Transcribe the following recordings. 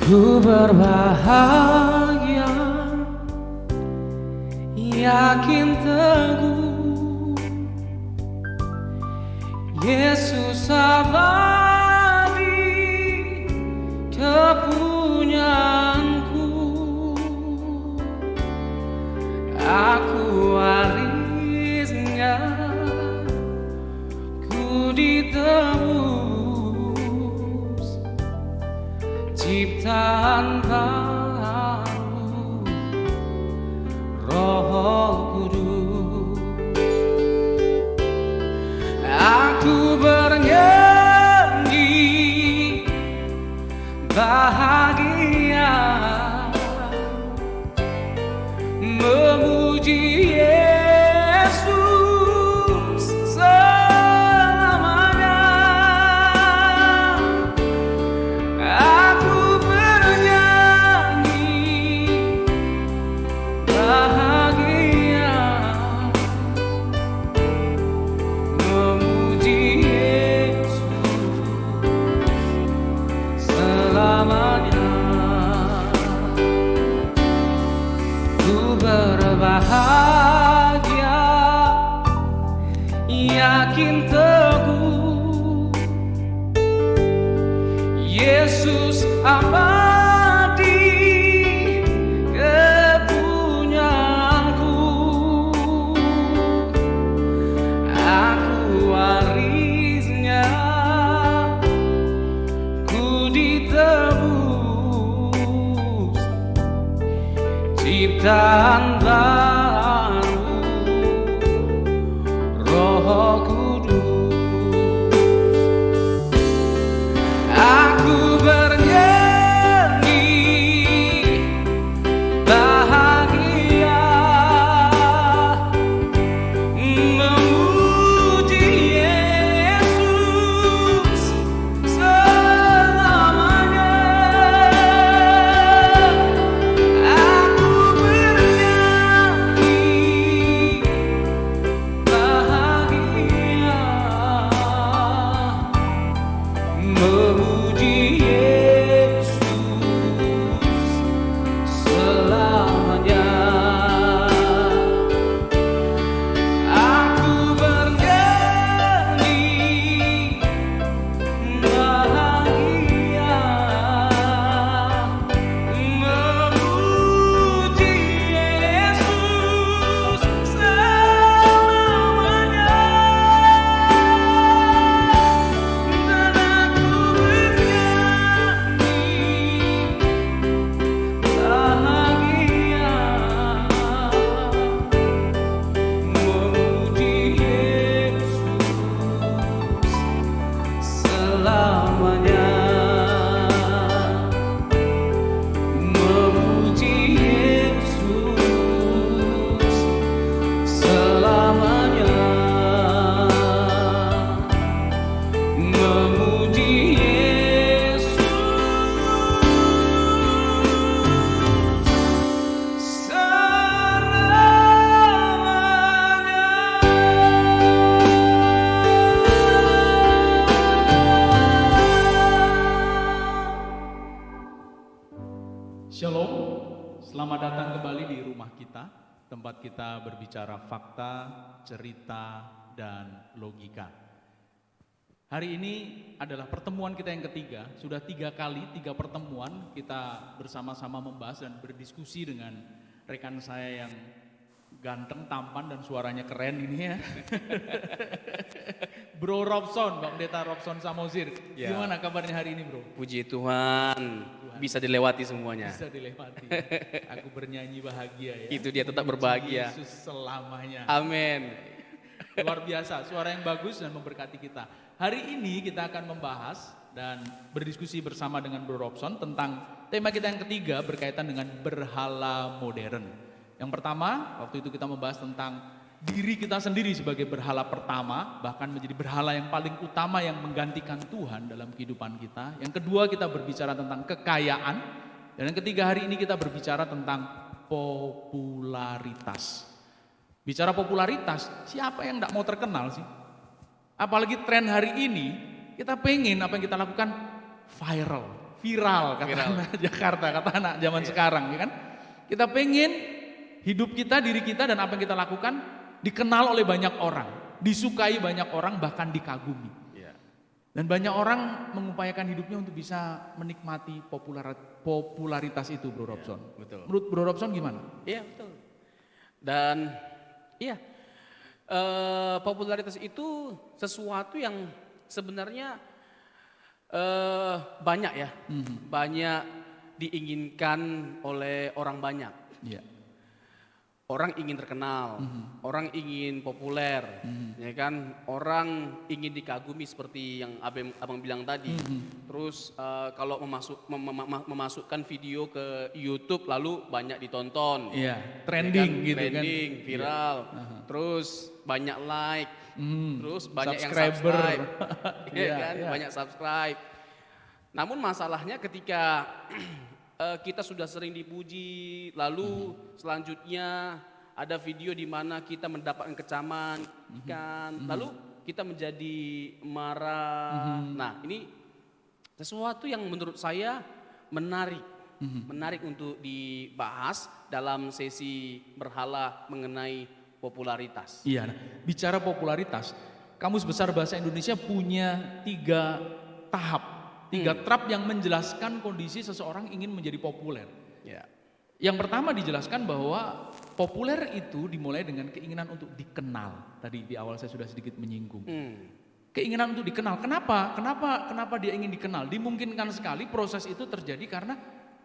Ku berbahagia, yakin teguh, Yesus abadi kepunyaanku. Aku warisnya, ku ditebus, ciptaan baru, Roh Kudus. Aku bernyanyi bahagia, memuji Yesus selamanya. Aku bernyanyi bahagia, memuji Yesus selamanya. Ku berbahagia, yakin teguh, Yesus abadi kepunyaanku. Aku warisnya, ku ditebus, ciptaan baru, Roh Kudus. Aku bernyanyi bahagia, memuji Yesus selamanya. Aku bernyanyi bahagia, memuji Yesus selamanya. Aku bernyanyi bahagia, memuji Yesus selamanya. Dan aku bernyanyi bahagia, memuji Yesus selamanya. Memuji Yesus selamanya. Memuji Yesus Shalom, selamat datang kembali di rumah kita, tempat kita berbicara fakta, cerita, dan logika. Hari ini adalah pertemuan kita yang ketiga, sudah 3 kali, 3 pertemuan kita bersama-sama membahas dan berdiskusi dengan rekan saya yang ganteng, tampan, dan suaranya keren ini ya. Bro Robson, Bang Pendeta Robson Samosir, Ya. gimana kabarnya hari ini bro? Puji Tuhan, bisa dilewati semuanya. Bisa dilewati. Aku bernyanyi bahagia ya. Itu dia, tetap berbahagia. Yesus selamanya. Amin. Luar biasa, suara yang bagus dan memberkati kita. Hari ini kita akan membahas dan berdiskusi bersama dengan Bro Robson tentang tema kita yang ketiga berkaitan dengan berhala modern. Yang pertama, waktu itu kita membahas tentang diri kita sendiri sebagai berhala pertama, bahkan menjadi berhala yang paling utama yang menggantikan Tuhan dalam kehidupan kita. Yang kedua, kita berbicara tentang kekayaan. Dan yang ketiga, hari ini kita berbicara tentang popularitas. Bicara popularitas, siapa yang tidak mau terkenal sih? Apalagi tren hari ini, kita pengen apa yang kita lakukan viral, viral kata anak Jakarta, kata anak zaman sekarang, ya kan? Kita pengen hidup kita, diri kita dan apa yang kita lakukan dikenal oleh banyak orang, disukai banyak orang, bahkan dikagumi. Iya. Dan banyak orang mengupayakan hidupnya untuk bisa menikmati popularitas itu, Bro Robson. Betul. Menurut Bro Robson gimana? Iya, betul. Dan iya, popularitas itu sesuatu yang sebenarnya banyak ya, banyak diinginkan oleh orang banyak. Iya. Orang ingin terkenal, orang ingin populer, ya kan? Orang ingin dikagumi seperti yang abang bilang tadi. Terus kalau memasukkan video ke YouTube lalu banyak ditonton, Iya, trending ya kan? gitu kan. Trending, viral, terus banyak like, terus banyak yang Subscriber. subscribe, ya Iya, kan? iya. Banyak subscribe. Namun masalahnya ketika kita sudah sering dipuji, lalu selanjutnya ada video di mana kita mendapatkan kecaman, lalu kita menjadi marah. Nah, ini sesuatu yang menurut saya menarik, menarik untuk dibahas dalam sesi berhala mengenai popularitas. Iya, nah, bicara popularitas, Kamus Besar Bahasa Indonesia punya 3 tahap, 3 trap yang menjelaskan kondisi seseorang ingin menjadi populer. Ya. Yang pertama dijelaskan bahwa populer itu dimulai dengan keinginan untuk dikenal. Tadi di awal saya sudah sedikit menyinggung. Keinginan untuk dikenal. Kenapa dia ingin dikenal? Dimungkinkan sekali proses itu terjadi karena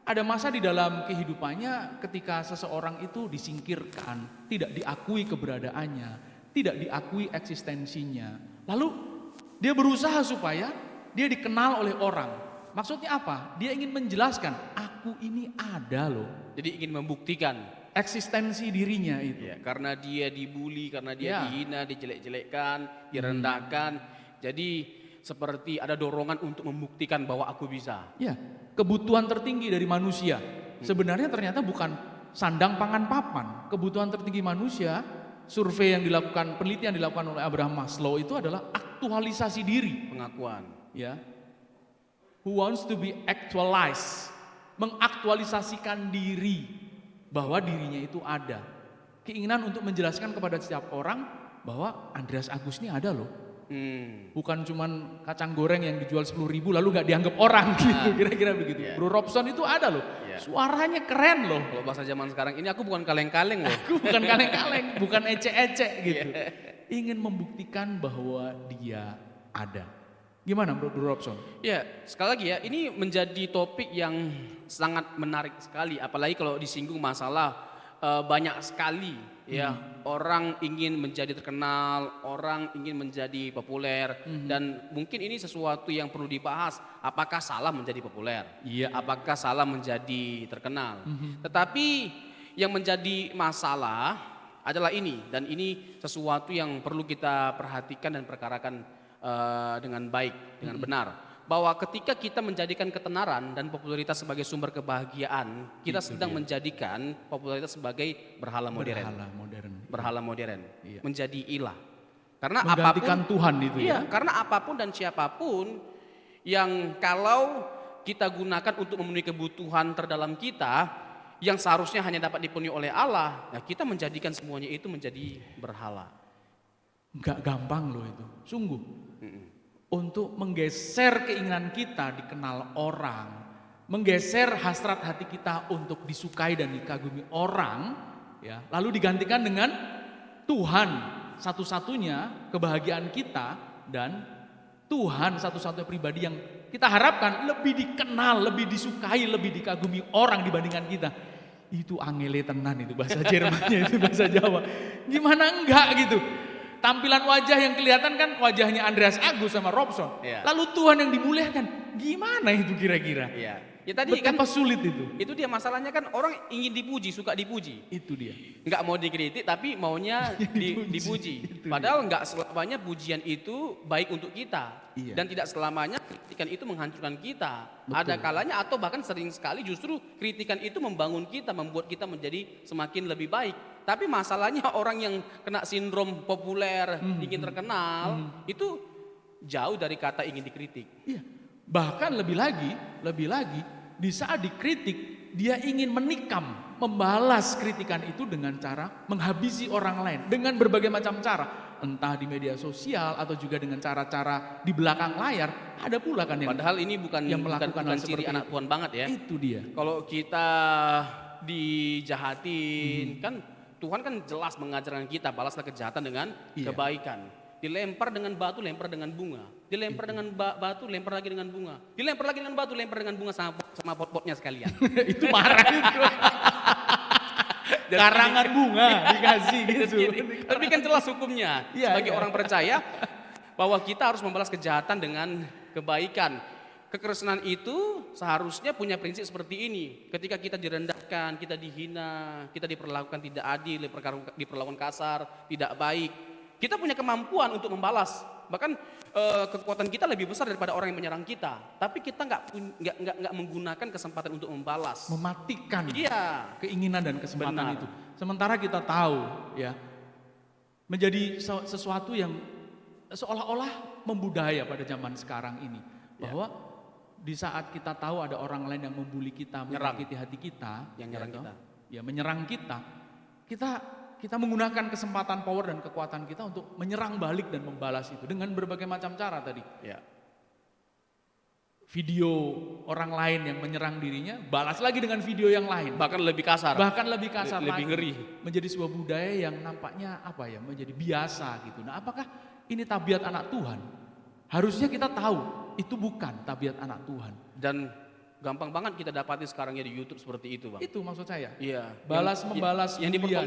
ada masa di dalam kehidupannya ketika seseorang itu disingkirkan, tidak diakui keberadaannya, tidak diakui eksistensinya. Lalu dia berusaha supaya dia dikenal oleh orang. Maksudnya apa? Dia ingin menjelaskan, aku ini ada loh. Jadi ingin membuktikan. Eksistensi dirinya itu. Ya, karena dia dibully, karena dia Ya. dihina, dijelek-jelekkan, direndahkan. Jadi seperti ada dorongan untuk membuktikan bahwa aku bisa. Ya, kebutuhan tertinggi dari manusia. Sebenarnya ternyata bukan sandang pangan papan. Kebutuhan tertinggi manusia, survei yang dilakukan, penelitian yang dilakukan oleh Abraham Maslow itu adalah aktualisasi diri. Pengakuan. Ya, who wants to be actualized, mengaktualisasikan diri bahwa dirinya itu ada, keinginan untuk menjelaskan kepada setiap orang bahwa Andreas Agus ini ada loh, bukan cuman kacang goreng yang dijual 10.000 lalu nggak dianggap orang gitu, kira-kira begitu. Yeah. Bro Robson itu ada loh, suaranya keren loh. Kalau bahasa zaman sekarang ini aku bukan kaleng-kaleng loh. Aku bukan kaleng-kaleng, bukan ecek-ecek gitu, ingin membuktikan bahwa dia ada. Gimana Bro Robson? Ya, sekali lagi ya, ini menjadi topik yang sangat menarik sekali. Apalagi kalau disinggung masalah banyak sekali ya orang ingin menjadi terkenal, orang ingin menjadi populer, dan mungkin ini sesuatu yang perlu dibahas. Apakah salah menjadi populer? Iya. Apakah salah menjadi terkenal? Tetapi yang menjadi masalah adalah ini, dan ini sesuatu yang perlu kita perhatikan dan perkarakan dengan baik, dengan benar, bahwa ketika kita menjadikan ketenaran dan popularitas sebagai sumber kebahagiaan, kita sedang menjadikan popularitas sebagai berhala modern, berhala modern, menjadi ilah. Karena Menggantikan apapun, Tuhan itu iya, ya. karena apapun dan siapapun yang kalau kita gunakan untuk memenuhi kebutuhan terdalam kita, yang seharusnya hanya dapat dipenuhi oleh Allah, nah kita menjadikan semuanya itu menjadi berhala. Nggak gampang loh itu, sungguh. Untuk menggeser keinginan kita dikenal orang, menggeser hasrat hati kita untuk disukai dan dikagumi orang, ya, lalu digantikan dengan Tuhan satu-satunya kebahagiaan kita, dan Tuhan satu-satunya pribadi yang kita harapkan lebih dikenal, lebih disukai, lebih dikagumi orang dibandingkan kita. Itu angele tenan itu bahasa Jermannya, itu bahasa Jawa. Gimana enggak gitu? Tampilan wajah yang kelihatan kan wajahnya Andreas Agus sama Robson. Iya. Lalu Tuhan yang dimuliakan, gimana itu kira-kira? Iya. Ya tadi kan Betapa sulit itu. itu dia masalahnya kan, orang ingin dipuji, suka dipuji. Itu dia. Nggak mau dikritik tapi maunya dipuji. Itu Padahal nggak selamanya pujian itu baik untuk kita. Iya. Dan tidak selamanya kritikan itu menghancurkan kita. Ada kalanya atau bahkan sering sekali justru kritikan itu membangun kita, membuat kita menjadi semakin lebih baik. Tapi masalahnya orang yang kena sindrom populer, ingin terkenal, itu jauh dari kata ingin dikritik. Iya. Bahkan lebih lagi di saat dikritik dia ingin menikam, membalas kritikan itu dengan cara menghabisi orang lain dengan berbagai macam cara, entah di media sosial atau juga dengan cara-cara di belakang layar. Ada pula kan yang Padahal ini bukan yang melakukan bukan hal ciri seperti anak itu. Tuhan banget ya. Itu dia. Kalau kita dijahatin kan Tuhan kan jelas mengajarkan kita balaslah kejahatan dengan Iya. kebaikan. Dilempar dengan batu, lempar dengan bunga. Dilempar dengan batu, lempar lagi dengan bunga. Dilempar lagi dengan batu, lempar dengan bunga sama pot-potnya sekalian. Itu marah itu. Karangan bunga dikasih gitu. Tapi kan jelas hukumnya. Iya, Sebagai iya. orang percaya bahwa kita harus membalas kejahatan dengan kebaikan. Kekristenan itu seharusnya punya prinsip seperti ini. Ketika kita direndahkan, kita dihina, kita diperlakukan tidak adil, diperlakukan kasar, tidak baik. Kita punya kemampuan untuk membalas. Bahkan kekuatan kita lebih besar daripada orang yang menyerang kita. Tapi kita nggak menggunakan kesempatan untuk membalas. Mematikan Iya. keinginan dan kesempatan Benar. itu. Sementara kita tahu ya, menjadi sesuatu yang seolah-olah membudaya pada zaman sekarang ini. Bahwa di saat kita tahu ada orang lain yang membuli kita, Nyerang. menyakiti hati kita, Yang nyerang kita. Ya menyerang kita menggunakan kesempatan power dan kekuatan kita untuk menyerang balik dan membalas itu dengan berbagai macam cara tadi. Ya. Video orang lain yang menyerang dirinya, balas lagi dengan video yang lain. Bahkan lebih kasar. Bahkan lebih kasar Lebih lagi. ngeri. Menjadi sebuah budaya yang nampaknya menjadi biasa gitu. Nah, apakah ini tabiat anak Tuhan? Harusnya kita tahu itu bukan tabiat anak Tuhan. Dan gampang banget kita dapati sekarang ya di YouTube seperti itu, Bang. Itu maksud saya. Iya. Membalas yang bulian.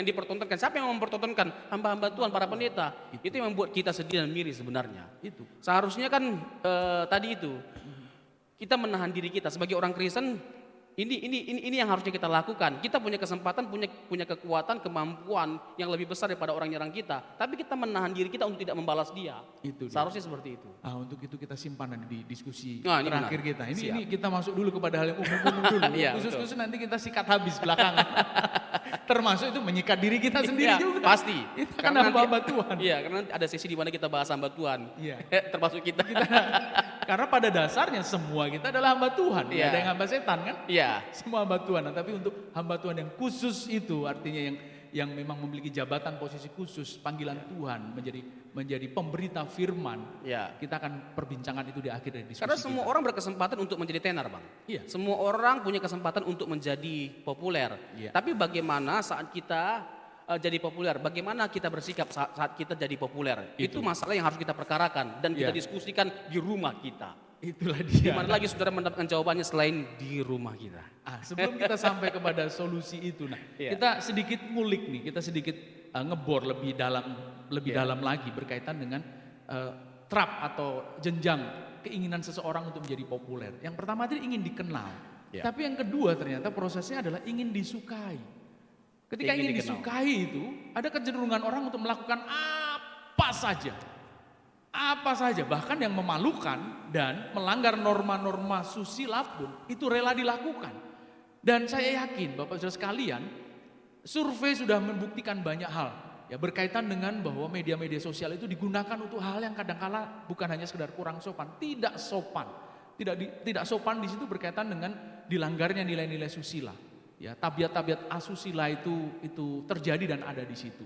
dipertontonkan. Siapa yang mempertontonkan? Hamba-hamba Tuhan, para pendeta. Itu yang membuat kita sedih dan miris sebenarnya. Itu. Seharusnya kan tadi itu kita menahan diri kita sebagai orang Kristen. Ini yang harusnya kita lakukan. Kita punya kesempatan, punya kekuatan, kemampuan yang lebih besar daripada orang nyerang kita. Tapi kita menahan diri kita untuk tidak membalas dia. Itu dia. Seharusnya seperti itu. Untuk itu kita simpan nanti di diskusi Nah, ini terakhir benar. kita. Ini Siap. kita masuk dulu kepada hal yang umum-umum dulu. Iya, Khusus-khusus nanti kita sikat habis belakangan. Termasuk itu menyikat diri kita sendiri Iya, juga. pasti. Itu kan Karena nanti- hamba-hamba Tuhan. Iya, karena nanti ada sesi di mana kita bahas hamba Tuhan. Iya. Termasuk kita. Karena pada dasarnya semua kita adalah hamba Tuhan. Nggak Iya. ada yang hamba setan kan? Iya. Semua hamba Tuhan. Nah, tapi untuk hamba Tuhan yang khusus itu artinya yang memang memiliki jabatan posisi khusus, panggilan Tuhan menjadi pemberita firman. Iya. Kita akan perbincangkan itu di akhir dari diskusi Karena semua kita. orang berkesempatan untuk menjadi tenar, Bang. Iya. Semua orang punya kesempatan untuk menjadi populer. Iya. Tapi bagaimana saat kita jadi populer? Bagaimana kita bersikap saat kita jadi populer? Itu masalah yang harus kita perkarakan dan kita Iya. diskusikan di rumah kita. Itulah Di dia. mana lagi saudara mendapatkan jawabannya selain di rumah kita? Sebelum kita sampai kepada solusi itu, Iya. kita sedikit ngulik nih, kita sedikit ngebor lebih dalam Iya. lagi berkaitan dengan trap atau jenjang keinginan seseorang untuk menjadi populer. Yang pertama tadi ingin dikenal, Iya. tapi yang kedua ternyata prosesnya adalah ingin disukai. Ketika Ingin ingin dikenal. disukai itu, ada kecenderungan orang untuk melakukan apa saja, bahkan yang memalukan dan melanggar norma-norma susila pun itu rela dilakukan. Dan saya yakin Bapak Saudara sekalian, survei sudah membuktikan banyak hal ya berkaitan dengan bahwa media-media sosial itu digunakan untuk hal yang kadangkala bukan hanya sekedar kurang sopan, tidak sopan. Tidak sopan di situ berkaitan dengan dilanggarnya nilai-nilai susila. Ya, tabiat-tabiat asusila itu terjadi dan ada di situ.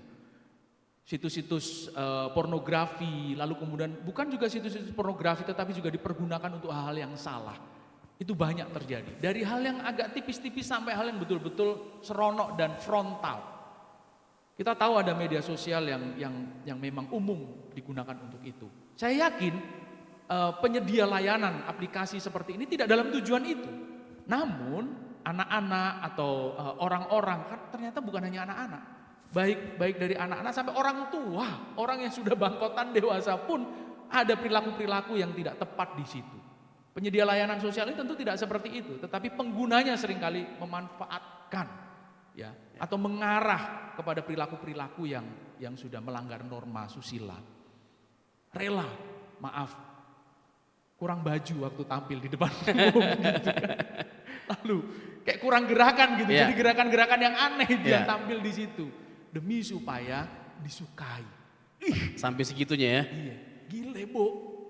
Situs-situs pornografi, lalu kemudian bukan juga situs-situs pornografi tetapi juga dipergunakan untuk hal-hal yang salah. Itu banyak terjadi. Dari hal yang agak tipis-tipis sampai hal yang betul-betul seronok dan frontal. Kita tahu ada media sosial yang memang umum digunakan untuk itu. Saya yakin penyedia layanan aplikasi seperti ini tidak dalam tujuan itu. Namun anak-anak atau orang-orang kan ternyata bukan hanya anak-anak. Baik dari anak-anak sampai orang tua, orang yang sudah bangkotan dewasa pun ada perilaku-perilaku yang tidak tepat di situ. Penyedia layanan sosial ini tentu tidak seperti itu, tetapi penggunanya seringkali memanfaatkan ya atau mengarah kepada perilaku-perilaku yang sudah melanggar norma susila. Rela, kurang baju waktu tampil di depan umum gitu kan. Lalu kayak kurang gerakan gitu, Iya. jadi gerakan-gerakan yang aneh itu Iya. yang tampil di situ demi supaya disukai. Sampai segitunya ya. Iya, gile Bo.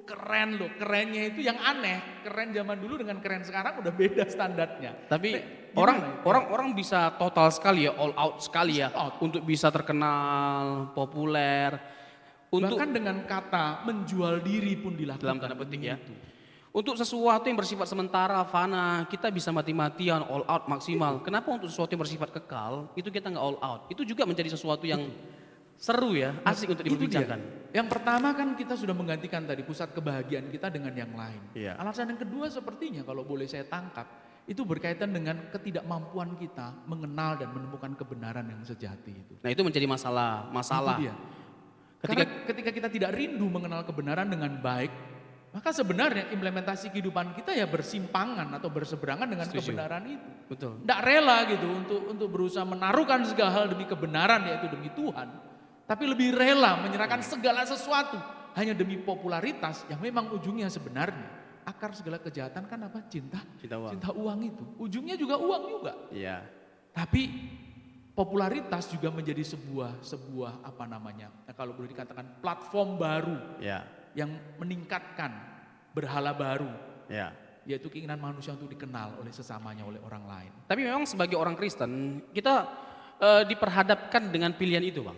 keren loh, kerennya itu yang aneh. Keren zaman dulu dengan keren sekarang udah beda standarnya. Tapi Gimana? orang bisa total sekali ya, all out sekali ya, Out. untuk bisa terkenal, populer, untuk Bahkan dengan kata menjual diri pun dilakukan. dalam tanda petik ya. Itu. Untuk sesuatu yang bersifat sementara, fana, kita bisa mati-matian, all out maksimal. Kenapa untuk sesuatu yang bersifat kekal, itu kita nggak all out? Itu juga menjadi sesuatu yang seru ya, asik untuk Itu dia. diperbincangkan. Yang pertama kan kita sudah menggantikan tadi pusat kebahagiaan kita dengan yang lain. Iya. Alasan yang kedua sepertinya kalau boleh saya tangkap, itu berkaitan dengan ketidakmampuan kita mengenal dan menemukan kebenaran yang sejati itu. Nah itu menjadi masalah. Itu dia. Karena ketika kita tidak rindu mengenal kebenaran dengan baik, maka sebenarnya implementasi kehidupan kita ya bersimpangan atau berseberangan dengan Setuju. kebenaran itu. Betul. Tidak rela gitu untuk berusaha menaruhkan segala hal demi kebenaran yaitu demi Tuhan. Tapi lebih rela menyerahkan segala sesuatu hanya demi popularitas yang memang ujungnya sebenarnya. Akar segala kejahatan kan apa? Cinta. Cinta uang. Cinta uang itu. Ujungnya juga uang juga. Iya. Tapi popularitas juga menjadi sebuah apa namanya? Kalau boleh dikatakan platform baru Iya. yang meningkatkan berhala baru. Iya. Yaitu keinginan manusia untuk dikenal oleh sesamanya, oleh orang lain. Tapi memang sebagai orang Kristen kita diperhadapkan dengan pilihan itu, Bang.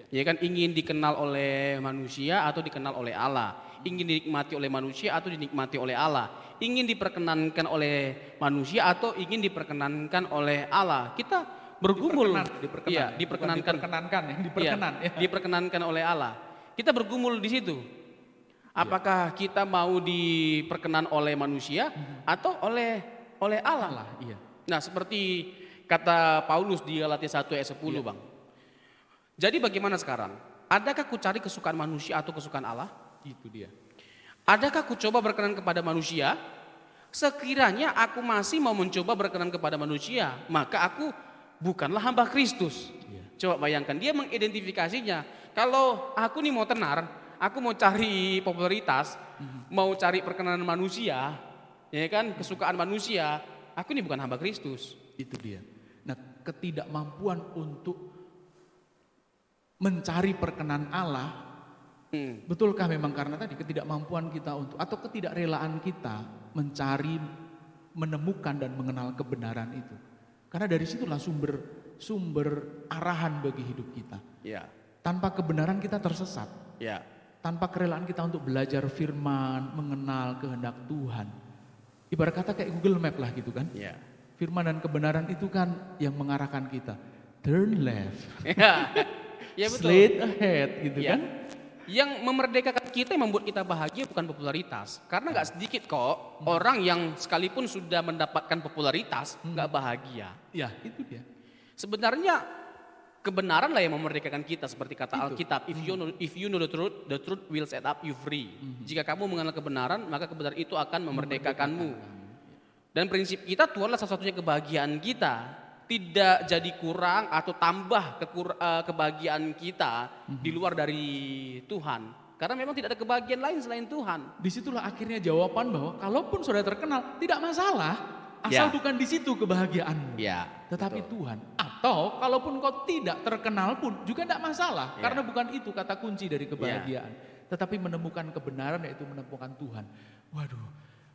Ya kan, ingin dikenal oleh manusia atau dikenal oleh Allah. Ingin dinikmati oleh manusia atau dinikmati oleh Allah. Ingin diperkenankan oleh manusia atau ingin diperkenankan oleh Allah. Kita bergumul. Diperkenan. Iya, Bukan diperkenankan. diperkenankan, yang diperkenan. Iya, diperkenankan oleh Allah. Kita bergumul di situ. Apakah kita mau diperkenan oleh manusia atau oleh Allah? Allah, iya. Nah, seperti kata Paulus di Galatia 1 ayat 10, Bang. Jadi bagaimana sekarang? Adakah ku cari kesukaan manusia atau kesukaan Allah? Itu dia. Adakah ku coba berkenan kepada manusia? Sekiranya aku masih mau mencoba berkenan kepada manusia, maka aku bukanlah hamba Kristus. Iya. Coba bayangkan, dia mengidentifikasinya. Kalau aku nih mau tenar, aku mau cari popularitas, mau cari perkenanan manusia, ya kan, kesukaan manusia, aku ini bukan hamba Kristus. Itu dia. Nah, ketidakmampuan untuk mencari perkenan Allah, betulkah memang karena tadi ketidakmampuan kita untuk atau ketidakrelaan kita mencari, menemukan dan mengenal kebenaran itu? Karena dari situlah sumber arahan bagi hidup kita. Ya, Tanpa kebenaran kita tersesat. ya, Tanpa kerelaan kita untuk belajar firman, mengenal kehendak Tuhan. Ibarat kata kayak Google Map lah gitu kan. ya. Firman dan kebenaran itu kan yang mengarahkan kita. Turn left, Ya betul. straight ahead gitu Ya. kan. Yang memerdekakan kita, yang membuat kita bahagia bukan popularitas. Karena nggak sedikit kok orang yang sekalipun sudah mendapatkan popularitas nggak bahagia. Ya itu dia. Sebenarnya kebenaran lah yang memerdekakan kita, seperti kata Alkitab. If you know the truth will set up you free. Jika kamu mengenal kebenaran, maka kebenaran itu akan memerdekakanmu. Dan prinsip kita, Tuhanlah satu-satunya kebahagiaan kita. Tidak jadi kurang atau tambah kebahagiaan kita di luar dari Tuhan. Karena memang tidak ada kebahagiaan lain selain Tuhan. Disitulah akhirnya jawaban bahwa kalaupun sudah terkenal tidak masalah. Asal Ya. bukan di situ kebahagiaanmu. Ya, Tetapi Tuhan. Atau kalaupun kau tidak terkenal pun juga tidak masalah. Ya. Karena bukan itu kata kunci dari kebahagiaan. Tetapi menemukan kebenaran yaitu menemukan Tuhan. Waduh,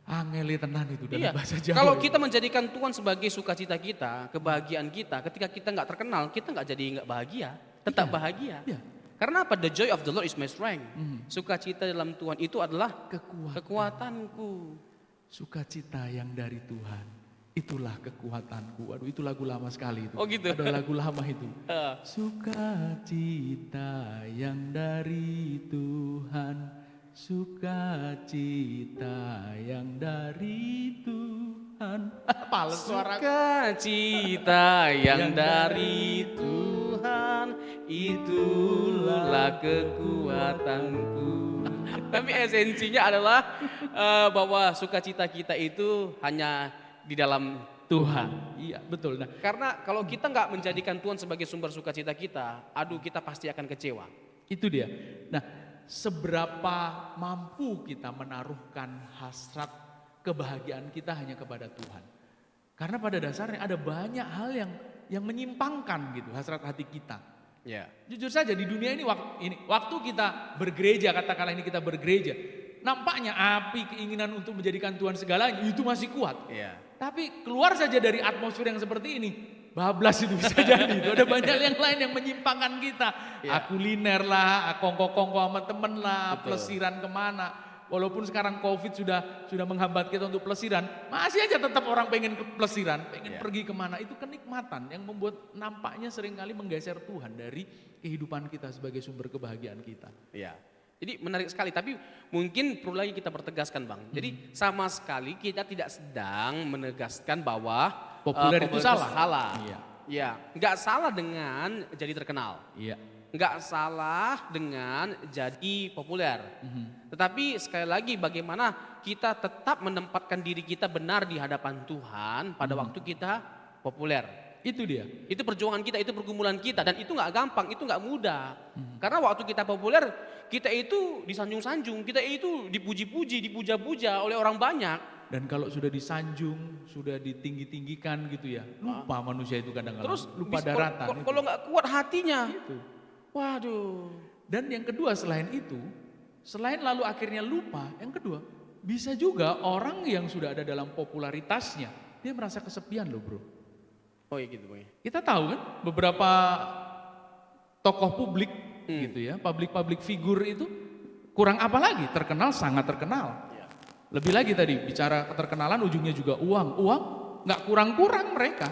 angeli tenan itu dalam Iya. bahasa Jawa. Kalau itu. kita menjadikan Tuhan sebagai sukacita kita, kebahagiaan kita, ketika kita nggak terkenal, kita nggak jadi nggak bahagia, tetap bahagia. Iya. Karena apa? The joy of the Lord is my strength. Sukacita dalam Tuhan itu adalah kekuatanku. Sukacita yang dari Tuhan. Itulah kekuatanku. Waduh, itu lagu lama sekali itu. Oh gitu. Ada lagu lama itu. Eh, Sukacita yang dari Tuhan. Sukacita yang dari Tuhan. Pales suara. Sukacita yang dari Tuhan, itulah kekuatanku. Tapi esensinya adalah bahwa sukacita kita itu hanya di dalam Tuhan. Iya, betul. Nah, Karena kalau kita nggak menjadikan Tuhan sebagai sumber sukacita kita, aduh kita pasti akan kecewa. itu dia. Nah, seberapa mampu kita menaruhkan hasrat kebahagiaan kita hanya kepada Tuhan. Karena pada dasarnya ada banyak hal yang menyimpangkan gitu hasrat hati kita. Ya. Jujur saja di dunia ini waktu kita bergereja, katakanlah ini kita bergereja, nampaknya api keinginan untuk menjadikan Tuhan segalanya itu masih kuat. Iya. Tapi keluar saja dari atmosfer yang seperti ini, bablas itu bisa jadi. Itu ada banyak yang lain yang menyimpangkan kita. Iya. Kuliner lah, kongko-kongko sama temen lah, Betul. pelesiran kemana. Walaupun sekarang COVID sudah menghambat kita untuk pelesiran, masih aja tetap orang pengen ke pelesiran, pengen Iya. pergi kemana. Itu kenikmatan yang membuat nampaknya seringkali menggeser Tuhan dari kehidupan kita sebagai sumber kebahagiaan kita. Iya. Jadi menarik sekali, tapi mungkin perlu lagi kita pertegaskan Bang. Jadi sama sekali kita tidak sedang menegaskan bahwa Populer itu salah. Iya. Iya, nggak salah dengan jadi terkenal. Iya. Nggak salah dengan jadi populer. Tetapi sekali lagi bagaimana kita tetap menempatkan diri kita benar di hadapan Tuhan pada waktu kita populer. Itu dia. Itu perjuangan kita, itu pergumulan kita, dan itu nggak gampang, itu nggak mudah. Karena waktu kita populer, kita itu disanjung-sanjung, kita itu dipuji-puji, dipuja-puja oleh orang banyak. Dan kalau sudah disanjung, sudah ditinggi-tinggikan gitu ya, lupa manusia itu kadang-kadang. Terus lupa bis- daratan. kalau- kalau nggak kuat hatinya, Itu. waduh. Dan yang kedua selain itu, selain lalu akhirnya lupa, yang kedua bisa juga orang yang sudah ada dalam popularitasnya, dia merasa kesepian loh bro. Oh iya gitu Bang. Kita tahu kan beberapa tokoh publik gitu ya, public figure itu kurang apa lagi, terkenal sangat terkenal. Iya. Lebih lagi tadi bicara keterkenalan ujungnya juga uang nggak kurang-kurang mereka.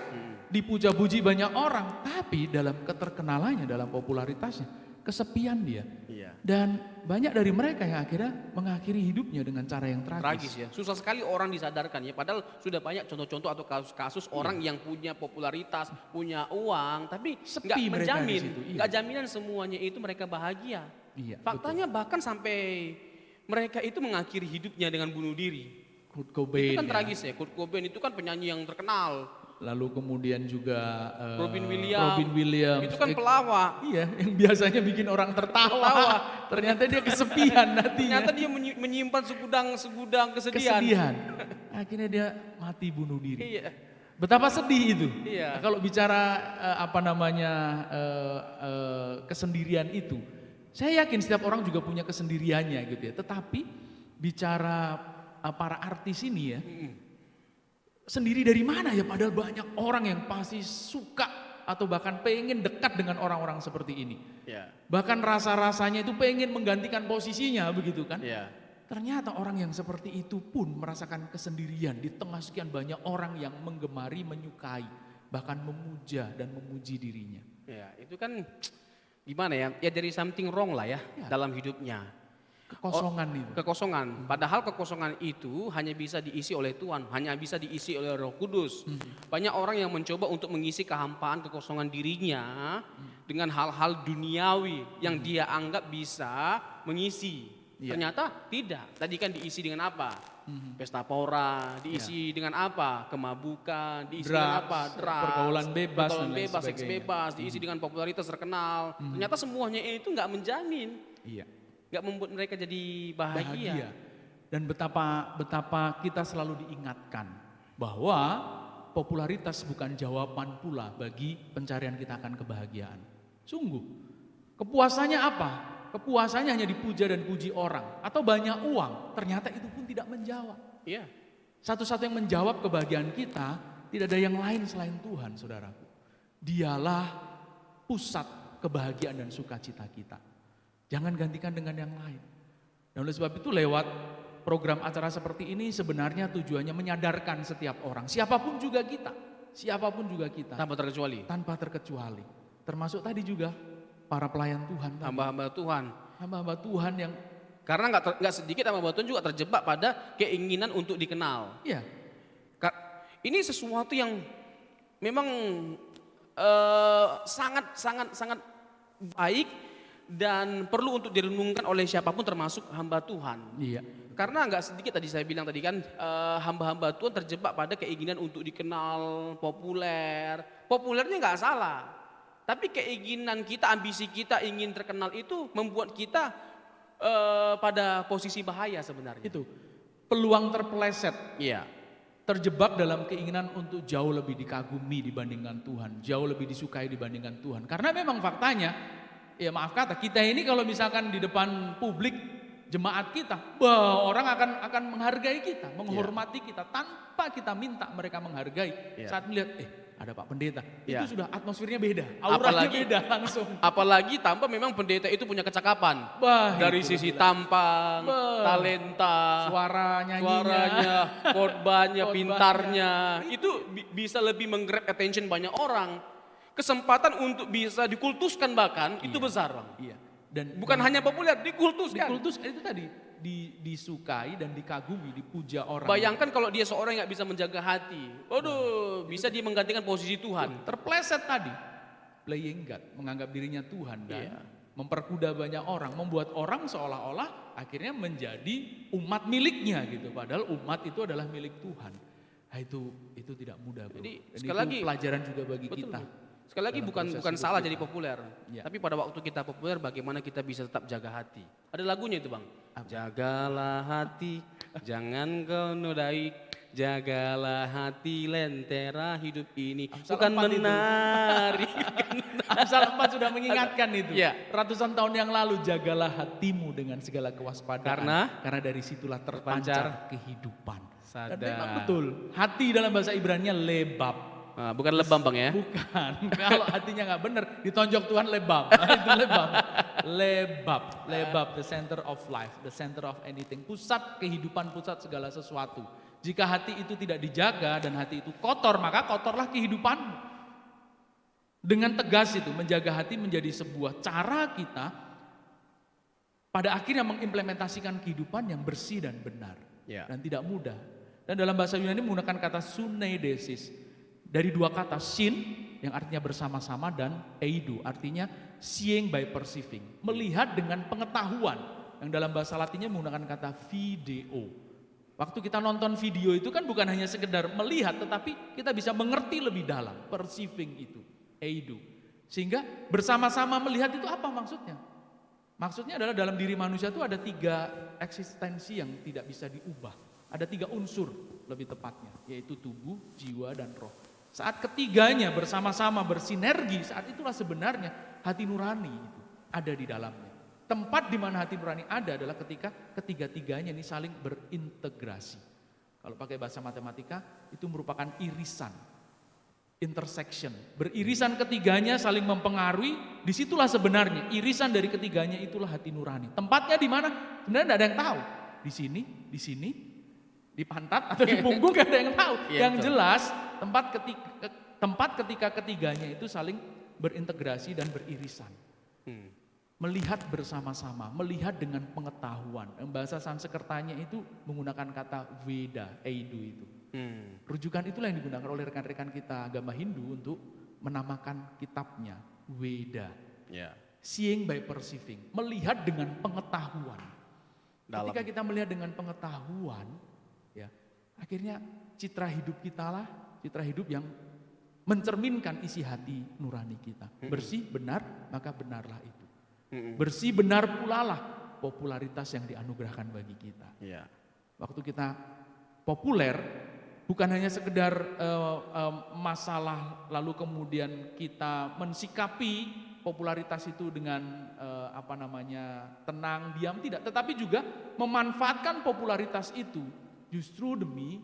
Dipuja-puji banyak orang, tapi dalam keterkenalannya, dalam popularitasnya, kesepian dia. Iya. Dan banyak dari mereka yang akhirnya mengakhiri hidupnya dengan cara yang Tragis tragis. ya, susah sekali orang disadarkan ya. Padahal sudah banyak contoh-contoh atau kasus-kasus orang yang punya popularitas, punya uang, tapi Sepi nggak mereka di menjamin, situ, iya. nggak jaminan semuanya itu mereka bahagia. Iya, Faktanya bahkan sampai mereka itu mengakhiri hidupnya dengan bunuh diri. Kurt Cobain Itu kan ya. tragis ya. Kurt Cobain itu kan penyanyi yang terkenal. Lalu kemudian juga Robin Williams. Robin Williams. Itu kan pelawak. Iya, yang biasanya bikin orang tertawa. Ternyata dia kesepian hatinya. Ternyata dia menyimpan segudang kesedihan. Kesedihan. Akhirnya dia mati bunuh diri. Iya. Betapa sedih itu. Iya. Nah, kalau bicara kesendirian itu, saya yakin setiap orang juga punya kesendiriannya gitu ya. Tetapi bicara para artis ini ya, sendiri dari mana ya? Padahal banyak orang yang pasti suka atau bahkan pengen dekat dengan orang-orang seperti ini. Iya. Bahkan rasa-rasanya itu pengen menggantikan posisinya begitu kan. Iya. Ternyata orang yang seperti itu pun merasakan kesendirian di tengah sekian banyak orang yang menggemari, menyukai, bahkan memuja dan memuji dirinya. Ya, itu kan gimana ya? Ya dari something wrong lah ya, Ya. dalam hidupnya. Kekosongan itu. Kekosongan. Padahal kekosongan itu hanya bisa diisi oleh Tuhan, hanya bisa diisi oleh Roh Kudus. Banyak orang yang mencoba untuk mengisi kehampaan kekosongan dirinya dengan hal-hal duniawi yang dia anggap bisa mengisi. Iya. Ternyata tidak. Tadi kan diisi dengan apa? Pesta pora, diisi dengan apa? Kemabukan, diisi dengan Drugs, apa? Drugs, pergaulan bebas pergaulan dan lain bebas, seks sebagainya. bebas, diisi dengan popularitas terkenal. Ternyata semuanya itu nggak menjamin, Iya. nggak membuat mereka jadi bahagia. Dan betapa kita selalu diingatkan bahwa popularitas bukan jawaban pula bagi pencarian kita akan kebahagiaan. Sungguh. Kepuasannya apa? Kepuasannya hanya dipuja dan puji orang atau banyak uang. Ternyata itu pun tidak menjawab. Iya. Satu-satu yang menjawab kebahagiaan kita tidak ada yang lain selain Tuhan, saudaraku. Dialah pusat kebahagiaan dan sukacita kita. Jangan gantikan dengan yang lain. Dan oleh sebab itu lewat program acara seperti ini sebenarnya tujuannya menyadarkan setiap orang. Siapapun juga kita. Siapapun juga kita. Tanpa terkecuali. Tanpa terkecuali. Termasuk tadi juga para pelayan Tuhan. tadi. Hamba-hamba Tuhan. Hamba-hamba Tuhan yang Karena nggak sedikit hamba Tuhan juga terjebak pada keinginan untuk dikenal. ya Ini sesuatu yang memang sangat baik dan perlu untuk direnungkan oleh siapapun termasuk hamba Tuhan. iya. Karena nggak sedikit tadi saya bilang tadi kan hamba-hamba Tuhan terjebak pada keinginan untuk dikenal, populer. Populernya nggak salah. Tapi keinginan kita, ambisi kita ingin terkenal itu membuat kita pada posisi bahaya sebenarnya. Itu peluang terpeleset. Iya. Terjebak dalam keinginan untuk jauh lebih dikagumi dibandingkan Tuhan, jauh lebih disukai dibandingkan Tuhan. Karena memang faktanya, ya maaf kata, kita ini kalau misalkan di depan publik jemaat kita, orang akan menghargai kita, menghormati kita tanpa kita minta mereka menghargai. Iya. Saat melihat, ada Pak Pendeta, Iya. itu sudah atmosfernya beda, auranya beda langsung. Apalagi tanpa memang pendeta itu punya kecakapan. Wah, Dari itu sisi gila. tampang, Bah. talenta, Suara nyanyinya, suaranya, khotbahnya, Khotbahnya. pintarnya. Itu bisa lebih menggrab attention banyak orang. Kesempatan untuk bisa dikultuskan bahkan itu besar, Bang. Iya. Dan Bukan hanya populer, dikultuskan. dikultus itu tadi disukai dan dikagumi, dipuja orang. Bayangkan kalau dia seorang yang nggak bisa menjaga hati. Waduh, bisa dia menggantikan posisi Tuhan. Terpleset tadi, playing God, menganggap dirinya Tuhan dan Iya. memperkuda banyak orang, membuat orang seolah-olah akhirnya menjadi umat miliknya gitu. Padahal umat itu adalah milik Tuhan. Nah, itu tidak mudah, Bro. Jadi, Dan sekali itu lagi, pelajaran juga bagi Betul. kita. Sekali lagi dalam bukan proses hidup salah kita. jadi populer. Iya. Tapi pada waktu kita populer bagaimana kita bisa tetap jaga hati. Ada lagunya itu, Bang. Jagalah hati, jangan kau nodai. Jagalah hati lentera hidup ini. Amsal Bukan 4 itu. menari. Amsal 4 sudah mengingatkan itu. Iya. Ratusan tahun yang lalu, jagalah hatimu dengan segala kewaspadaan. Karena dari situlah terpancar kehidupan. Sadar. Dan memang betul, hati dalam bahasa Ibrani-nya lebab. Nah, bukan lebam, Bang ya. Bukan, kalau hatinya nggak benar, ditonjok Tuhan lebab. Nah, itu lebab. Lebab, the center of life, the center of anything. Pusat kehidupan, pusat segala sesuatu. Jika hati itu tidak dijaga dan hati itu kotor, maka kotorlah kehidupanmu. Dengan tegas itu, menjaga hati menjadi sebuah cara kita pada akhirnya mengimplementasikan kehidupan yang bersih dan benar. Ya. Dan tidak mudah. Dan dalam bahasa Yunani menggunakan kata suneidesis. Dari dua kata, sin yang artinya bersama-sama dan eido artinya seeing by perceiving. Melihat dengan pengetahuan. Yang dalam bahasa Latinnya menggunakan kata video. Waktu kita nonton video itu kan bukan hanya sekedar melihat, tetapi kita bisa mengerti lebih dalam. Perceiving itu, eido. Sehingga bersama-sama melihat itu apa maksudnya? Maksudnya adalah dalam diri manusia itu ada 3 eksistensi yang tidak bisa diubah. Ada 3 unsur lebih tepatnya, yaitu tubuh, jiwa, dan roh. Saat ketiganya bersama-sama bersinergi, saat itulah sebenarnya hati nurani itu ada di dalamnya. Tempat di mana hati nurani ada adalah ketika ketiga-tiganya ini saling berintegrasi. Kalau pakai bahasa matematika, itu merupakan irisan, intersection. Beririsan ketiganya saling mempengaruhi, disitulah sebenarnya irisan dari ketiganya itulah hati nurani. Tempatnya di mana? Sebenarnya tidak ada yang tahu. Di sini, di pantat atau di punggung gak ada yang tahu. Iya, Yang betul. jelas tempat ketika ketiganya itu saling berintegrasi dan beririsan. Melihat bersama-sama, melihat dengan pengetahuan. Bahasa Sanskertanya itu menggunakan kata Veda, Eidu itu. Rujukan itulah yang digunakan oleh rekan-rekan kita agama Hindu untuk menamakan kitabnya Veda. Ya. Seeing by perceiving, melihat dengan pengetahuan. Dalam. Ketika kita melihat dengan pengetahuan, ya, akhirnya citra hidup kita lah, citra hidup yang mencerminkan isi hati nurani kita. Bersih, benar, maka benarlah itu. Bersih, benar pula lah popularitas yang dianugerahkan bagi kita. Ya. Waktu kita populer, bukan hanya sekedar masalah lalu kemudian kita mensikapi popularitas itu dengan tenang, diam, tidak. Tetapi juga memanfaatkan popularitas itu justru demi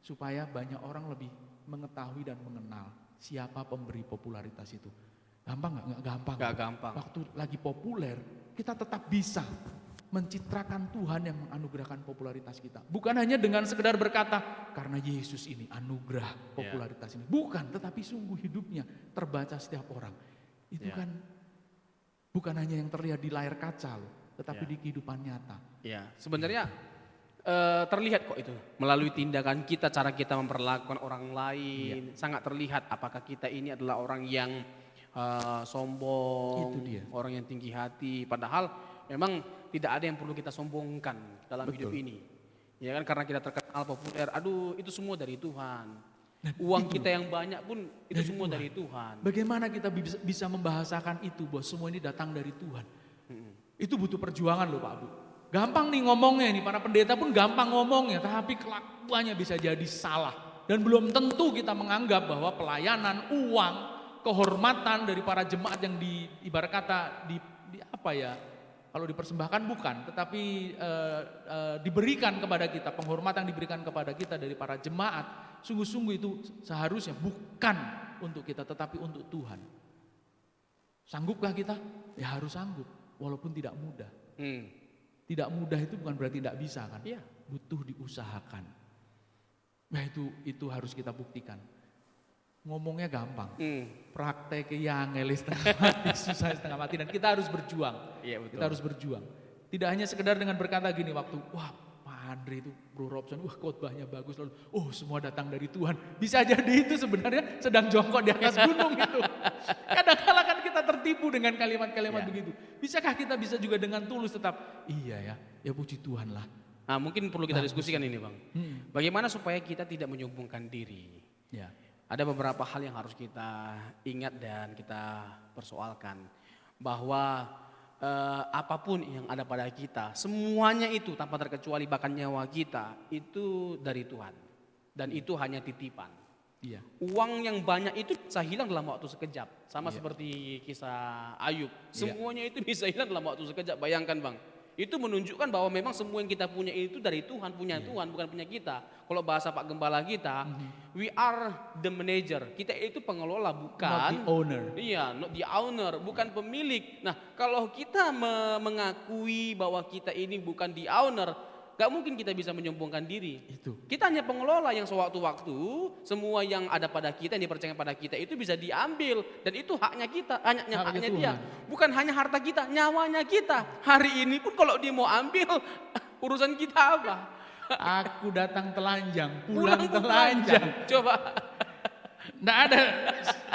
supaya banyak orang lebih mengetahui dan mengenal siapa pemberi popularitas itu. Gampang nggak gampang. Nggak gampang. Waktu lagi populer, kita tetap bisa mencitrakan Tuhan yang menganugerahkan popularitas kita. Bukan hanya dengan sekedar berkata, karena Yesus ini anugerah popularitas ini. Bukan, tetapi sungguh hidupnya terbaca setiap orang. Itu kan bukan hanya yang terlihat di layar kaca loh, tetapi di kehidupan nyata. Ya, sebenarnya terlihat kok itu melalui tindakan kita, cara kita memperlakukan orang lain. Sangat terlihat apakah kita ini adalah orang yang sombong, Itu dia. orang yang tinggi hati. Padahal memang tidak ada yang perlu kita sombongkan dalam hidup ini. Ya kan, karena kita terkenal populer, aduh itu semua dari Tuhan. Uang kita yang banyak pun itu semua dari Tuhan. Bagaimana kita bisa membahasakan itu bahwa semua ini datang dari Tuhan? Itu butuh perjuangan loh Pak Bu. Gampang nih ngomongnya nih, para pendeta pun gampang ngomongnya, tapi kelakuannya bisa jadi salah. Dan belum tentu kita menganggap bahwa pelayanan, uang, kehormatan dari para jemaat yang ibarat kata Kalau dipersembahkan bukan, tetapi diberikan kepada kita, penghormatan yang diberikan kepada kita dari para jemaat, sungguh-sungguh itu seharusnya bukan untuk kita, tetapi untuk Tuhan. Sanggupkah kita? Ya harus sanggup, walaupun tidak mudah. Tidak mudah itu bukan berarti tidak bisa kan? Iya. Butuh diusahakan. Nah itu harus kita buktikan. Ngomongnya gampang, prakteknya ngelis setengah mati, susah setengah mati, dan kita harus berjuang. Iya, betul. Kita harus berjuang. Tidak hanya sekedar dengan berkata gini waktu, wah Pak Andre itu, Bro Robson, wah khotbahnya bagus, lalu, oh semua datang dari Tuhan. Bisa jadi itu sebenarnya sedang jongkok di atas gunung itu. Kadang-kadang kan kita tertipu dengan kalimat-kalimat begitu. Bisakah kita bisa juga dengan tulus tetap, iya ya puji Tuhan lah. Nah mungkin perlu kita diskusikan ini Bang. Bagaimana supaya kita tidak menyombongkan diri. Ya. Ada beberapa hal yang harus kita ingat dan kita persoalkan. Bahwa apapun yang ada pada kita, semuanya itu tanpa terkecuali bahkan nyawa kita, itu dari Tuhan. Dan itu hanya titipan. Iya. Uang yang banyak itu bisa hilang dalam waktu sekejap. Sama seperti kisah Ayub. Semuanya itu bisa hilang dalam waktu sekejap. Bayangkan Bang. Itu menunjukkan bahwa memang semua yang kita punya itu dari Tuhan, punya Tuhan, bukan punya kita. Kalau bahasa Pak Gembala kita, we are the manager. Kita itu pengelola, bukan Not the owner. Iya, not the owner, bukan pemilik. Nah, kalau kita mengakui bahwa kita ini bukan the owner, gak mungkin kita bisa menyombongkan diri. Itu. Kita hanya pengelola yang sewaktu-waktu semua yang ada pada kita, yang dipercaya pada kita itu bisa diambil, dan itu haknya kita, haknya dia. Bukan hanya harta kita, nyawanya kita. Hari ini pun kalau dia mau ambil, urusan kita apa? Aku datang telanjang, pulang telanjang. Coba. Nggak ada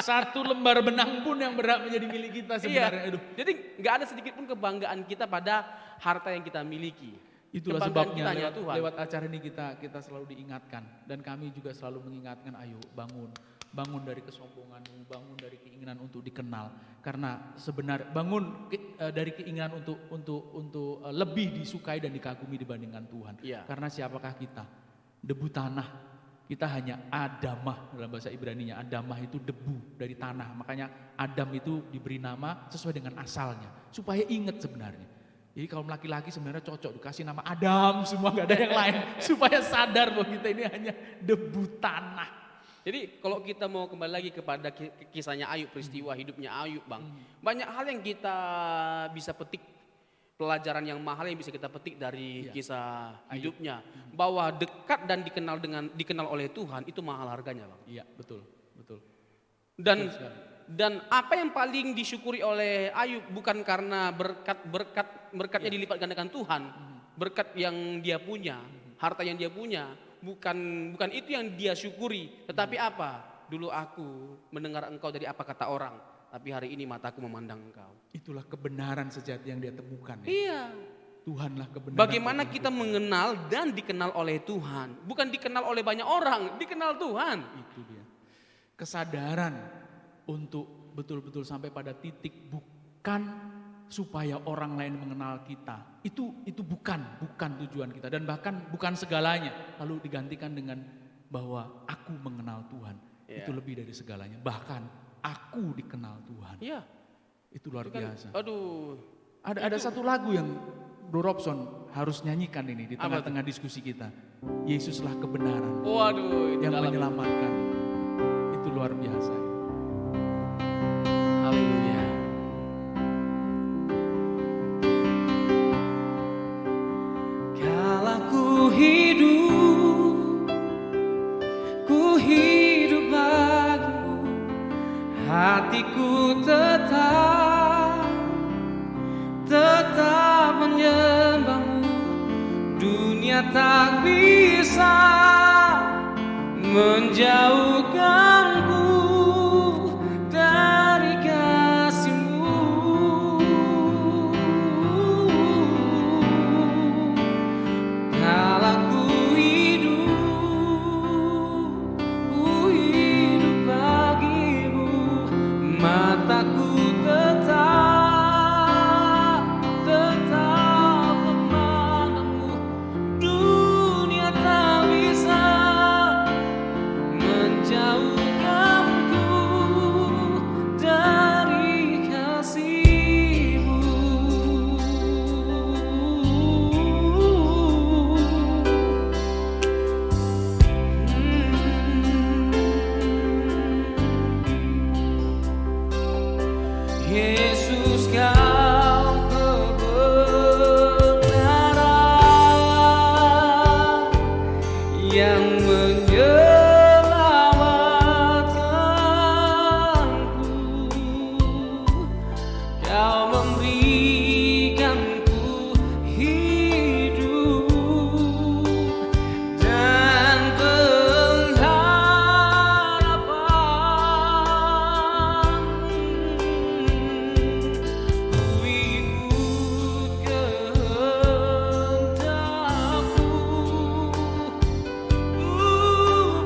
satu lembar benang pun yang berhak menjadi milik kita sebenarnya. Iya. Jadi nggak ada sedikit pun kebanggaan kita pada harta yang kita miliki. Itulah Kebanggaan sebabnya kita hanya Tuhan. lewat acara ini kita selalu diingatkan, dan kami juga selalu mengingatkan, ayo bangun dari kesombonganmu, bangun dari keinginan untuk dikenal, karena sebenarnya bangun dari keinginan untuk lebih disukai dan dikagumi dibandingkan Tuhan. Iya. Karena siapakah kita? Debu tanah. Kita hanya adamah, dalam bahasa Ibraninya. Adamah itu debu dari tanah. Makanya Adam itu diberi nama sesuai dengan asalnya, supaya ingat sebenarnya. Jadi kaum laki-laki sebenarnya cocok dikasih nama Adam, semua gak ada yang lain. Supaya sadar bahwa kita ini hanya debu tanah. Jadi kalau kita mau kembali lagi kepada kisahnya Ayub, peristiwa hidupnya Ayub Bang. Banyak hal yang kita bisa petik, pelajaran yang mahal yang bisa kita petik dari kisah hidupnya. Bahwa dekat dan dikenal oleh Tuhan itu mahal harganya Bang. Iya, betul. Dan apa yang paling disyukuri oleh Ayub bukan karena berkatnya dilipat gandakan Tuhan, berkat yang dia punya, harta yang dia punya, bukan itu yang dia syukuri, tetapi apa? Dulu aku mendengar engkau dari apa kata orang, tapi hari ini mataku memandang engkau. Itulah kebenaran sejati yang dia temukan. Ya. Iya. Tuhanlah kebenaran. Bagaimana kita mengenal dan dikenal oleh Tuhan, bukan dikenal oleh banyak orang, dikenal Tuhan. Itu dia. Kesadaran untuk betul-betul sampai pada titik bukan supaya orang lain mengenal kita. Itu bukan tujuan kita, dan bahkan bukan segalanya. Lalu digantikan dengan bahwa aku mengenal Tuhan. Itu lebih dari segalanya. Bahkan aku dikenal Tuhan. Iya. Itu luar biasa. Aduh. Ada satu lagu yang Bro Robson harus nyanyikan ini di tengah-tengah diskusi kita. Yesuslah kebenaran. Waduh, itu yang dalam. menyelamatkan. Itu luar biasa. Haleluya. Kala ku hidup bagimu, hatiku tetap menyembahmu. Dunia tak bisa menjauhkanku dari kasih-Mu. Kala ku hidup bagimu, mataku tetap memandangmu. Dunia tak bisa Yesus kau kebenaran yang menyelamatkanku. Kau memberikanku hidup dan pengharapan. Ku ikut kehendakmu,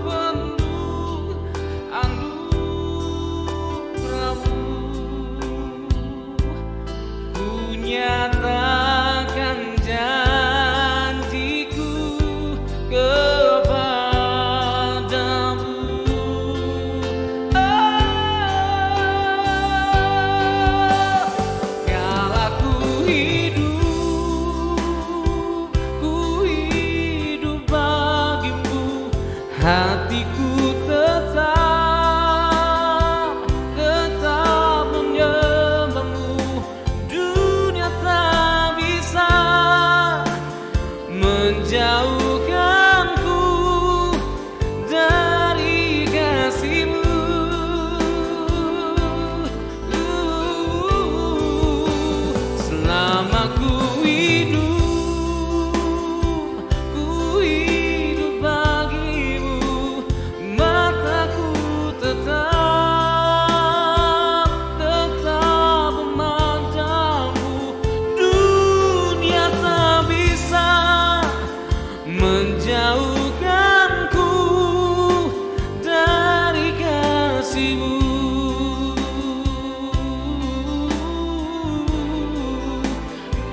penuh anugerahmu. Ku nyatakan janjiku kepadamu. Kala ku hidup bagimu, hatiku tetap menyembahmu. Dunia tak bisa menjauhkanku dari kasih-Mu. Selama ku hidup bagimu, mataku tetap memandangmu. Dunia tak bisa menjauhkanku dari kasih-Mu.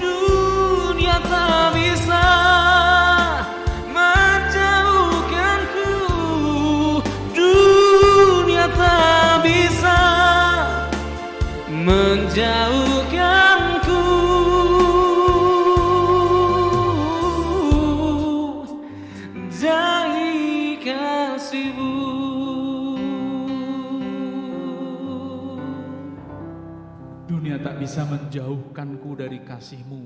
Dunia tak bisa menjauhkanku. Dunia tak bisa menjauhkanku dari kasih-Mu. Dunia tak bisa menjauhkanku dari kasih-Mu.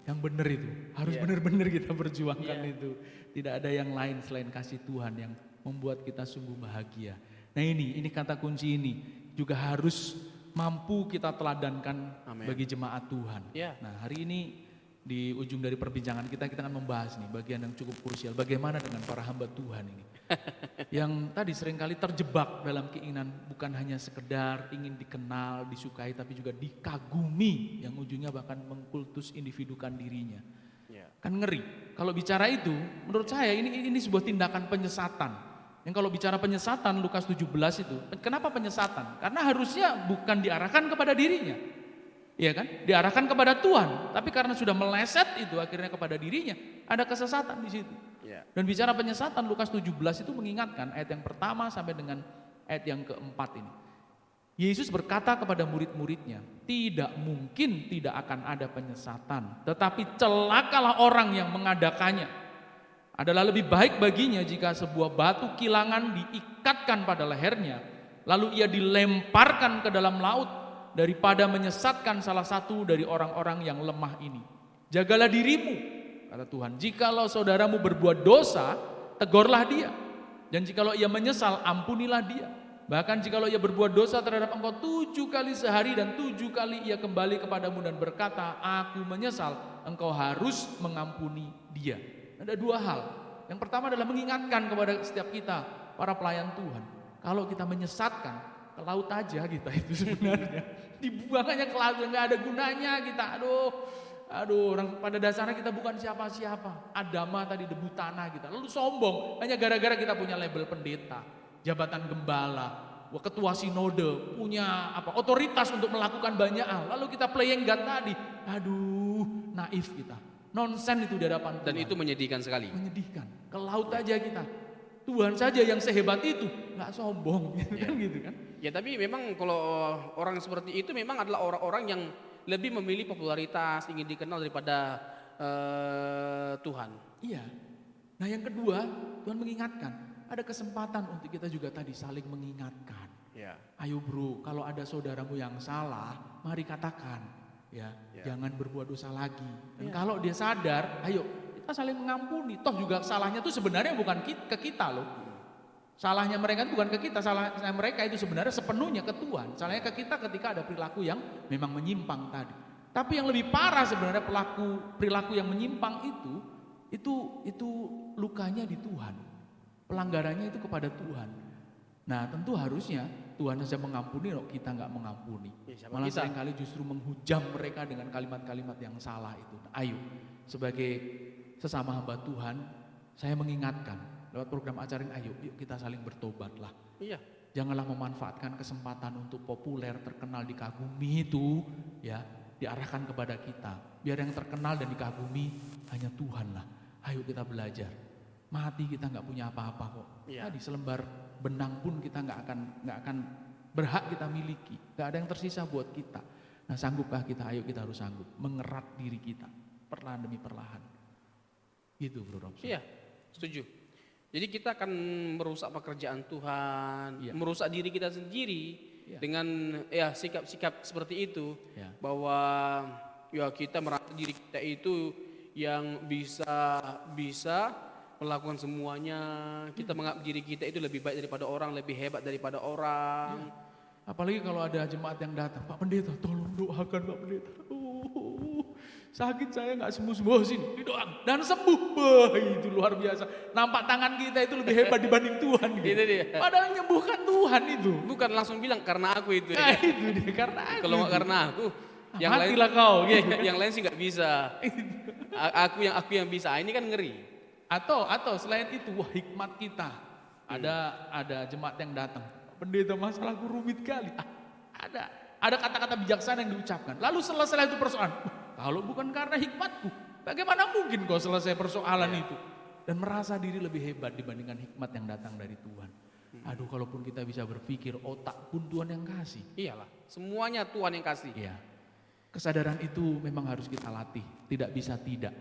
Yang benar itu, harus benar-benar kita perjuangkan itu. Tidak ada yang lain selain kasih Tuhan yang membuat kita sungguh bahagia. Nah ini kata kunci ini juga harus mampu kita teladankan Amin. bagi jemaat Tuhan. Ya. Nah hari ini di ujung dari perbincangan kita akan membahas nih bagian yang cukup krusial. Bagaimana dengan para hamba Tuhan ini. Yang tadi seringkali terjebak dalam keinginan bukan hanya sekedar ingin dikenal, disukai, tapi juga dikagumi. Yang ujungnya bahkan mengkultus individukan dirinya. Ya. Kan ngeri. Kalau bicara itu, menurut saya ini sebuah tindakan penyesatan. Yang kalau bicara penyesatan, Lukas 17 itu, kenapa penyesatan? Karena harusnya bukan diarahkan kepada dirinya. Iya kan? Diarahkan kepada Tuhan. Tapi karena sudah meleset itu akhirnya kepada dirinya, ada kesesatan di situ. Ya. Dan bicara penyesatan, Lukas 17 itu mengingatkan ayat yang pertama sampai dengan ayat yang keempat ini. Yesus berkata kepada murid-muridnya, tidak mungkin tidak akan ada penyesatan, tetapi celakalah orang yang mengadakannya. Adalah lebih baik baginya jika sebuah batu kilangan diikatkan pada lehernya, lalu ia dilemparkan ke dalam laut, daripada menyesatkan salah satu dari orang-orang yang lemah ini. Jagalah dirimu, kata Tuhan. Jikalau saudaramu berbuat dosa, tegurlah dia. Dan jikalau ia menyesal, ampunilah dia. Bahkan jikalau ia berbuat dosa terhadap engkau 7 kali sehari dan 7 kali ia kembali kepadamu dan berkata, aku menyesal, engkau harus mengampuni dia. Ada 2 hal. Yang pertama adalah mengingatkan kepada setiap kita, para pelayan Tuhan. Kalau kita menyesatkan, ke laut aja kita itu sebenarnya. Dibuang aja ke laut, nggak ada gunanya kita. Aduh, orang pada dasarnya kita bukan siapa-siapa. Adama tadi debu tanah kita. Lalu sombong, hanya gara-gara kita punya label pendeta, jabatan gembala, ketua sinode, punya otoritas untuk melakukan banyak hal. Lalu kita playing God tadi. Aduh, naif kita. Nonsen itu di hadapan Tuhan. Dan itu menyedihkan sekali. Menyedihkan. Ke laut aja kita. Tuhan saja yang sehebat itu, nggak sombong, gitu kan? Ya tapi memang kalau orang seperti itu memang adalah orang-orang yang lebih memilih popularitas, ingin dikenal daripada Tuhan. Iya. Nah yang kedua, Tuhan mengingatkan, ada kesempatan untuk kita juga tadi saling mengingatkan. Ya. Ayo bro, kalau ada saudaramu yang salah, mari katakan, ya, jangan berbuat dosa lagi. Dan kalau dia sadar, ayo kita saling mengampuni. Toh juga salahnya itu sebenarnya bukan ke kita loh. Salahnya mereka itu bukan ke kita, salahnya mereka itu sebenarnya sepenuhnya ke Tuhan. Salahnya ke kita ketika ada perilaku yang memang menyimpang tadi. Tapi yang lebih parah sebenarnya perilaku yang menyimpang itu lukanya di Tuhan. Pelanggarannya itu kepada Tuhan. Nah tentu harusnya Tuhan saja mengampuni, kok kita nggak mengampuni. Malah seringkali justru menghujam mereka dengan kalimat-kalimat yang salah itu. Nah, ayo sebagai sesama hamba Tuhan, saya mengingatkan lewat program acara ini, ayo yuk kita saling bertobatlah. Iya. Janganlah memanfaatkan kesempatan untuk populer, terkenal, dikagumi itu ya diarahkan kepada kita. Biar yang terkenal dan dikagumi hanya Tuhan lah. Ayo kita belajar. Mati kita nggak punya apa-apa kok. Iya. Tadi selembar benang pun kita nggak akan berhak kita miliki. Nggak ada yang tersisa buat kita. Nah sanggupkah kita? Ayo kita harus sanggup mengerat diri kita perlahan demi perlahan. Gitu Bro Robson. Iya, setuju. Jadi kita akan merusak pekerjaan Tuhan, merusak diri kita sendiri dengan sikap-sikap seperti itu, bahwa ya kita merasa diri kita itu yang bisa melakukan semuanya, kita menganggap diri kita itu lebih baik daripada orang, lebih hebat daripada orang. Apalagi kalau ada jemaat yang datang, Pak Pendeta tolong doakan Pak Pendeta. Sakit saya nggak sembuh-sembuh, sini didoakan dan sembuh. Wah, itu luar biasa. Nampak tangan kita itu lebih hebat dibanding Tuhan. Gitu. Itu dia. Padahal menyembuhkan Tuhan itu. Bukan langsung bilang karena aku itu. Nah, itu dia karena aku. Kalau nggak karena aku, yang lain matilah kau. Gitu. Yang lain sih nggak bisa. Aku yang bisa. Ini kan ngeri. Atau selain itu, wah hikmat kita. Ada jemaat yang datang. Pendeta masalahku rumit kali. Ada kata-kata bijaksana yang diucapkan. Lalu selesai itu persoalan. Kalau bukan karena hikmatku, bagaimana mungkin kau selesai persoalan itu? Dan merasa diri lebih hebat dibandingkan hikmat yang datang dari Tuhan. Aduh, kalaupun kita bisa berpikir, otak pun Tuhan yang kasih. Iyalah, semuanya Tuhan yang kasih. Iya. Kesadaran itu memang harus kita latih, tidak bisa tidak.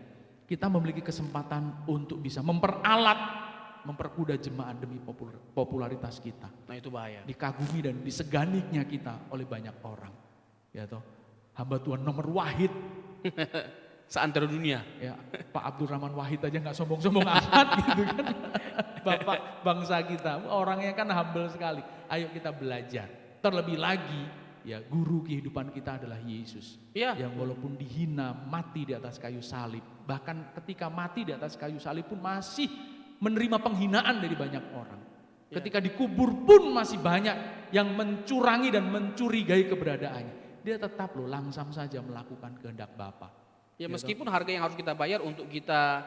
Kita memiliki kesempatan untuk bisa memperkuda jemaat demi popularitas kita. Nah itu bahaya. Dikagumi dan diseganinya kita oleh banyak orang. Ya toh, hamba Tuhan nomor wahid. Seantero dunia. Ya, Pak Abdul Rahman Wahid aja nggak sombong-sombong amat gitu kan. Bapak bangsa kita, orangnya kan humble sekali. Ayo kita belajar. Terlebih lagi, ya guru kehidupan kita adalah Yesus. Iya. Yang walaupun dihina, mati di atas kayu salib. Bahkan ketika mati di atas kayu salib pun masih menerima penghinaan dari banyak orang. Ketika dikubur pun masih banyak yang mencurangi dan mencurigai keberadaannya. Dia tetap langsam saja melakukan kehendak Bapa. Ya meskipun harga yang harus kita bayar untuk kita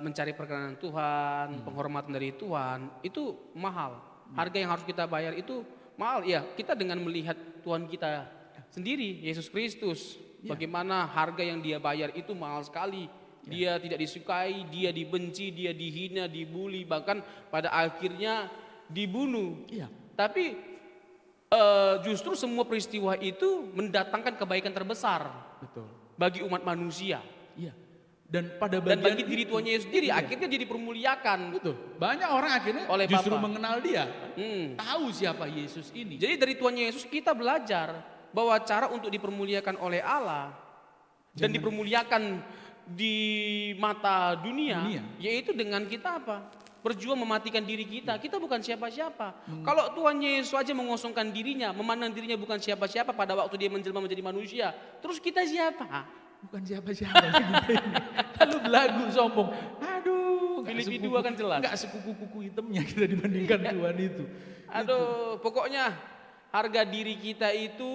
mencari perkenan Tuhan, penghormatan dari Tuhan, itu mahal. Harga yang harus kita bayar itu mahal. Ya, kita dengan melihat Tuhan kita sendiri, Yesus Kristus, bagaimana harga yang dia bayar itu mahal sekali. Dia tidak disukai, dia dibenci, dia dihina, dibully, bahkan pada akhirnya dibunuh. Iya. Tapi justru semua peristiwa itu mendatangkan kebaikan terbesar. Betul. Bagi umat manusia. Iya. Dan bagi diri Tuhan Yesus sendiri, akhirnya dia dipermuliakan. Betul. Banyak orang akhirnya oleh justru Bapa. mengenal dia. Tahu siapa Yesus ini. Jadi dari Tuhan Yesus kita belajar bahwa cara untuk dipermuliakan oleh Allah dan dipermuliakan di mata dunia, yaitu dengan kita apa? Berjuang mematikan diri kita. Kita bukan siapa-siapa. Kalau Tuhan Yesus aja mengosongkan dirinya, memandang dirinya bukan siapa-siapa pada waktu dia menjelma menjadi manusia, terus kita siapa? Bukan siapa-siapa. Lalu belagu sombong. Aduh, Filipi 2 kan jelas. Enggak sekuku-kuku hitamnya kita dibandingkan Tuhan itu. Aduh, pokoknya harga diri kita itu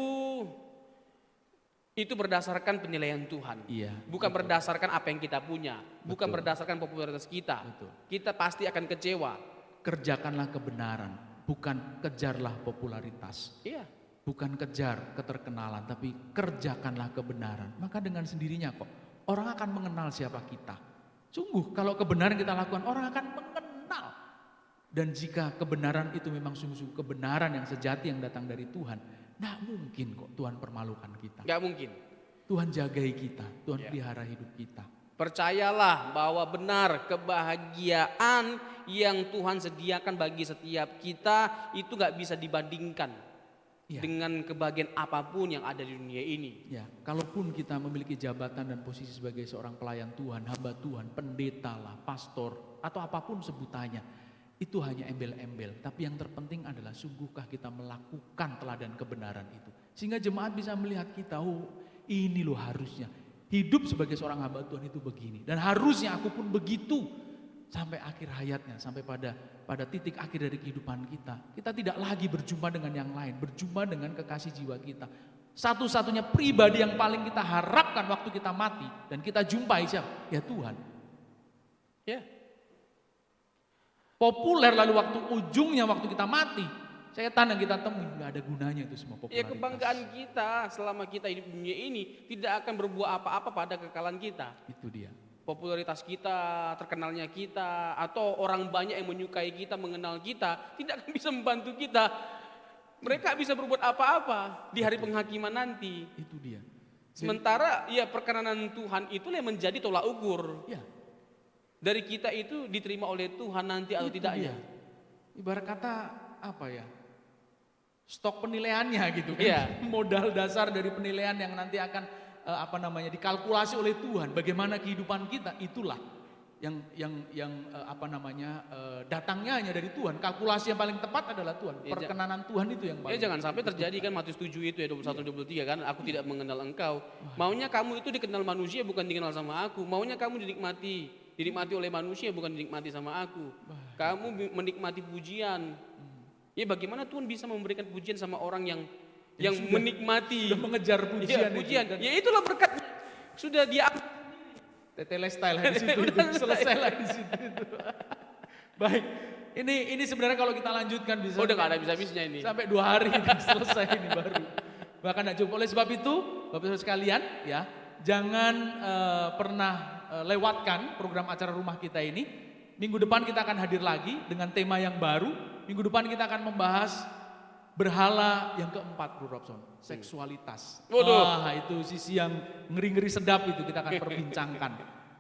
berdasarkan penilaian Tuhan. Iya. Bukan berdasarkan apa yang kita punya, bukan berdasarkan popularitas kita. Betul. Kita pasti akan kecewa. Kerjakanlah kebenaran, bukan kejarlah popularitas. Iya. Bukan kejar keterkenalan, tapi kerjakanlah kebenaran. Maka dengan sendirinya kok orang akan mengenal siapa kita. Sungguh kalau kebenaran kita lakukan, orang akan mengenal. Dan jika kebenaran itu memang sungguh-sungguh kebenaran yang sejati yang datang dari Tuhan, nggak mungkin kok Tuhan permalukan kita. Nggak mungkin. Tuhan jagai kita, Tuhan pelihara hidup kita. Percayalah bahwa benar kebahagiaan yang Tuhan sediakan bagi setiap kita itu gak bisa dibandingkan dengan kebahagiaan apapun yang ada di dunia ini. Ya, kalaupun kita memiliki jabatan dan posisi sebagai seorang pelayan Tuhan, hamba Tuhan, pendeta lah, pastor, atau apapun sebutannya, itu hanya embel-embel. Tapi yang terpenting adalah sungguhkah kita melakukan teladan kebenaran itu. Sehingga jemaat bisa melihat kita, oh ini loh harusnya. Hidup sebagai seorang hamba Tuhan itu begini. Dan harusnya aku pun begitu. Sampai akhir hayatnya, sampai pada titik akhir dari kehidupan kita. Kita tidak lagi berjumpa dengan yang lain, berjumpa dengan kekasih jiwa kita. Satu-satunya pribadi yang paling kita harapkan waktu kita mati dan kita jumpai siapa? Ya Tuhan. Ya. Populer lalu waktu ujungnya waktu kita mati, setan yang kita temui, nggak ada gunanya itu semua popularitas. Ya kebanggaan kita selama kita hidup di dunia ini tidak akan berbuah apa-apa pada kekalahan kita. Itu dia. Popularitas kita, terkenalnya kita, atau orang banyak yang menyukai kita, mengenal kita, tidak akan bisa membantu kita. Mereka bisa berbuat apa-apa di hari penghakiman nanti. Itu dia. Sementara ya perkenanan Tuhan itulah yang menjadi tolak ukur. Ya. Dari kita itu diterima oleh Tuhan nanti atau Itu tidaknya. dia. Ibarat kata apa ya? Stok penilaiannya gitu kan. Iya. Modal dasar dari penilaian yang nanti akan dikalkulasi oleh Tuhan. Bagaimana kehidupan kita, itulah yang datangnya hanya dari Tuhan. Kalkulasi yang paling tepat adalah Tuhan. Perkenanan Tuhan itu yang paling. Ya jangan sampai terjadi kan Matius 7 itu ya 21-23 kan. Aku tidak mengenal engkau. Maunya kamu itu dikenal manusia bukan dikenal sama aku. Maunya kamu dinikmati oleh manusia bukan dinikmati sama aku. Kamu menikmati pujian. Ya bagaimana Tuhan bisa memberikan pujian sama orang yang menikmati, sudah mengejar pujian. Pujian. Ya itulah berkat sudah dia Tetele style di situ itu. Selesai lah di situ itu. Baik. Ini sebenarnya kalau kita lanjutkan bisa. udah gak ada bisa-bisanya ini. Sampai 2 hari kita selesai ini baru. Bahkan tidak cukup. Oleh sebab itu, Bapak Ibu sekalian, ya, jangan pernah lewatkan program acara rumah kita ini. Minggu depan kita akan hadir lagi dengan tema yang baru. Minggu depan kita akan membahas berhala yang keempat, Bro Robson, seksualitas. Wah, itu sisi yang ngeri-ngeri sedap itu kita akan perbincangkan.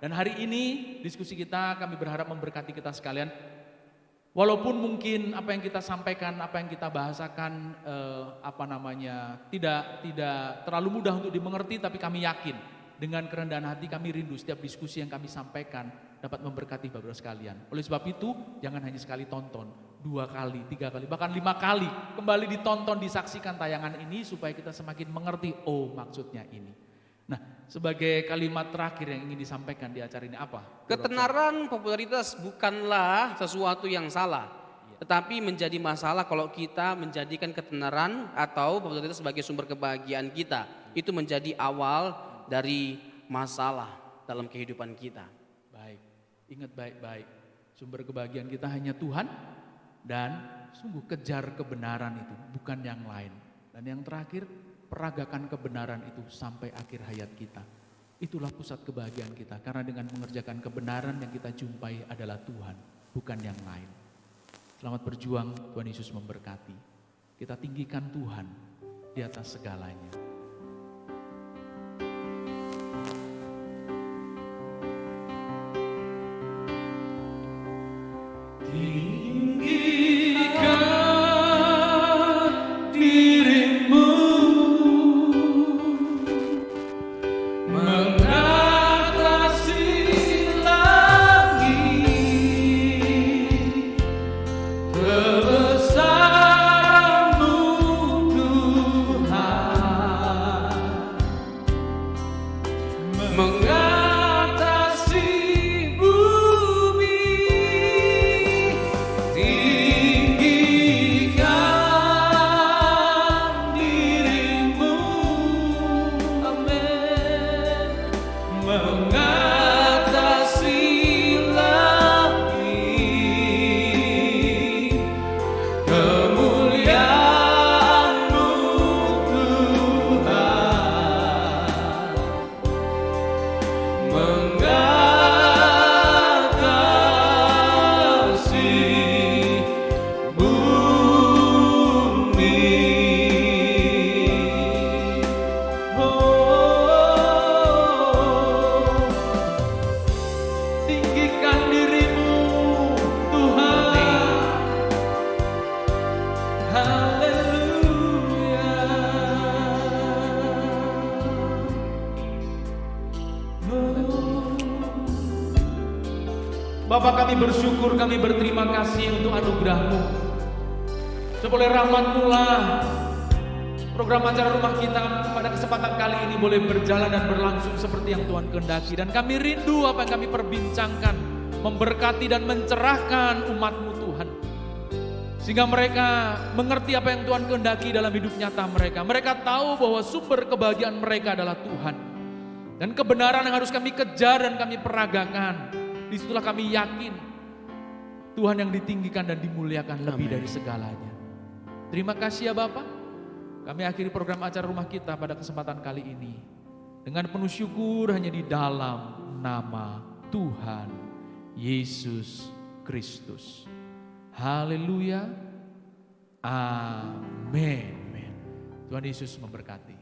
Dan hari ini diskusi kita kami berharap memberkati kita sekalian. Walaupun mungkin apa yang kita sampaikan, apa yang kita bahasakan tidak terlalu mudah untuk dimengerti, tapi kami yakin dengan kerendahan hati kami rindu setiap diskusi yang kami sampaikan dapat memberkati Bapak sekalian. Oleh sebab itu, jangan hanya sekali tonton, 2 kali, 3 kali, bahkan 5 kali kembali ditonton, disaksikan tayangan ini supaya kita semakin mengerti, oh maksudnya ini. Nah, sebagai kalimat terakhir yang ingin disampaikan di acara ini apa? Ketenaran, popularitas bukanlah sesuatu yang salah, tetapi menjadi masalah kalau kita menjadikan ketenaran atau popularitas sebagai sumber kebahagiaan kita. Itu menjadi awal dari masalah dalam kehidupan kita. Baik, ingat baik-baik, sumber kebahagiaan kita hanya Tuhan. Dan sungguh kejar kebenaran itu, bukan yang lain. Dan yang terakhir, peragakan kebenaran itu sampai akhir hayat kita. Itulah pusat kebahagiaan kita. Karena dengan mengerjakan kebenaran yang kita jumpai adalah Tuhan, bukan yang lain. Selamat berjuang, Tuhan Yesus memberkati. Kita tinggikan Tuhan di atas segalanya. Kebesaran-Mu Tuhan. bersyukur, kami berterima kasih untuk anugerah-Mu. Seboleh rahmat-Mu lah program acara rumah kita pada kesempatan kali ini boleh berjalan dan berlangsung seperti yang Tuhan kehendaki. Dan kami rindu apa yang kami perbincangkan, memberkati dan mencerahkan umat-Mu Tuhan. Sehingga mereka mengerti apa yang Tuhan kehendaki dalam hidup nyata mereka. Mereka tahu bahwa sumber kebahagiaan mereka adalah Tuhan. Dan kebenaran yang harus kami kejar dan kami peragakan. Disitulah kami yakin Tuhan yang ditinggikan dan dimuliakan lebih dari segalanya. Terima kasih ya Bapak. Kami akhiri program acara rumah kita pada kesempatan kali ini. Dengan penuh syukur hanya di dalam nama Tuhan Yesus Kristus. Haleluya. Amin. Tuhan Yesus memberkati.